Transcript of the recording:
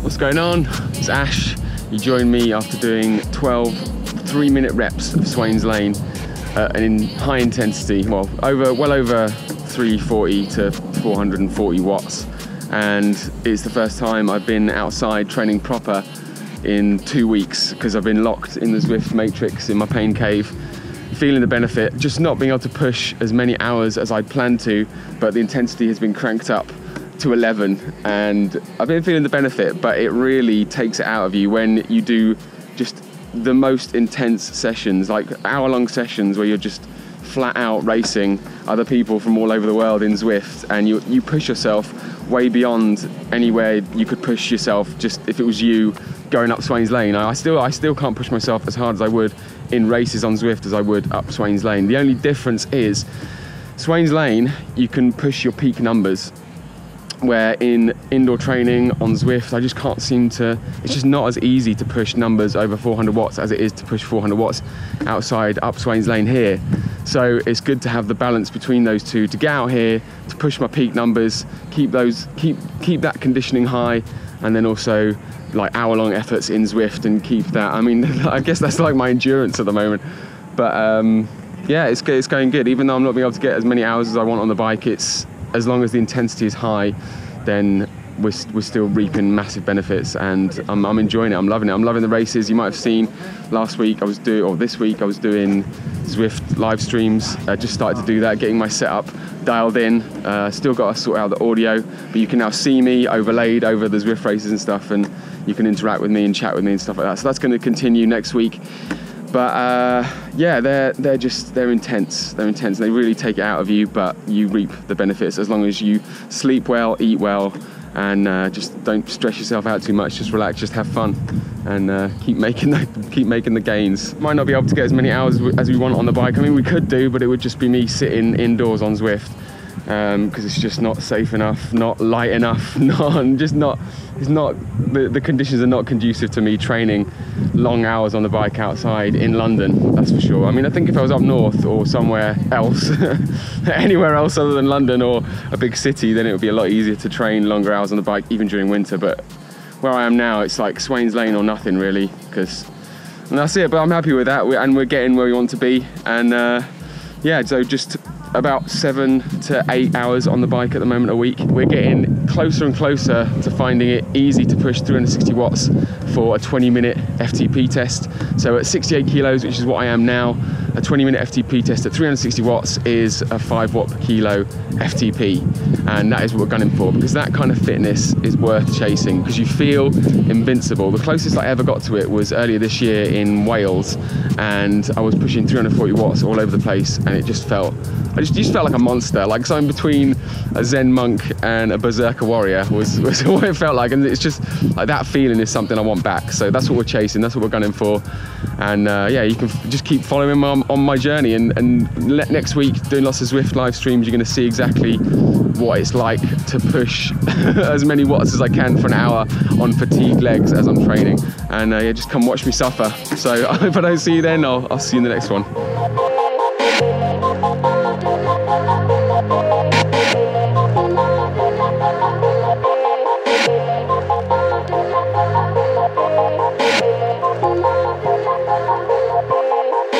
What's going on? It's Ash. You joined me after doing 12 3-minute reps of Swains Lane in high intensity, well over 340 to 440 watts. And it's the first time I've been outside training proper in 2 weeks because I've been locked in the Zwift matrix in my pain cave, feeling the benefit, just not being able to push as many hours as I'd planned to, but the intensity has been cranked up to 11 and I've been feeling the benefit, but it really takes it out of you when you do just the most intense sessions, like hour-long sessions where you're just flat out racing other people from all over the world in Zwift, and you push yourself way beyond anywhere you could push yourself just if it was you going up Swains Lane. I still can't push myself as hard as I would in races on Zwift as I would up Swains Lane. The only difference is Swains Lane, you can push your peak numbers, where in indoor training on Zwift, I just can't seem to, it's just not as easy to push numbers over 400 watts as it is to push 400 watts outside up Swains Lane here. So it's good to have the balance between those two, to get out here, to push my peak numbers, keep that conditioning high, and then also like hour-long efforts in Zwift and keep that. I mean, I guess that's like my endurance at the moment. But yeah, it's going good. Even though I'm not being able to get as many hours as I want on the bike, it's, as long as the intensity is high, then we're still reaping massive benefits, and I'm enjoying it. I'm loving it. I'm loving the races. You might have seen last week this week I was doing Zwift live streams. I just started to do that, getting my setup dialed in. Still got to sort out the audio, but you can now see me overlaid over the Zwift races and stuff, and you can interact with me and chat with me and stuff like that. So that's going to continue next week. But yeah, they're intense. They're intense. They really take it out of you, but you reap the benefits as long as you sleep well, eat well, and just don't stress yourself out too much. Just relax, just have fun, and keep making the gains. Might not be able to get as many hours as we want on the bike. I mean, we could do, but it would just be me sitting indoors on Zwift, because it's just not safe enough, not light enough, the conditions are not conducive to me training long hours on the bike outside in London, that's for sure. I mean, I think if I was up north or somewhere else, anywhere else other than London or a big city, then it would be a lot easier to train longer hours on the bike, even during winter. But where I am now, it's like Swains Lane or nothing really, and that's it. But I'm happy with that, and we're getting where we want to be. And yeah, so just about 7 to 8 hours on the bike at the moment a week. We're getting closer and closer to finding it easy to push 360 watts for a 20-minute FTP test. So at 68 kilos, which is what I am now, a 20-minute FTP test at 360 watts is a 5 watt per kilo FTP. And that is what we're gunning for, because that kind of fitness is worth chasing, because you feel invincible. The closest I ever got to it was earlier this year in Wales, and I was pushing 340 watts all over the place, and it just felt, I just felt like a monster, like something between a Zen monk and a berserker warrior was what it felt like. And it's just like that feeling is something I want back. So that's what we're chasing, that's what we're gunning for. And yeah, you can just keep following me on my journey, and next week doing lots of Zwift live streams, you're going to see exactly what it's like to push as many watts as I can for an hour on fatigued legs as I'm training. And yeah, just come watch me suffer. So if I don't see you then, I'll see you in the next one.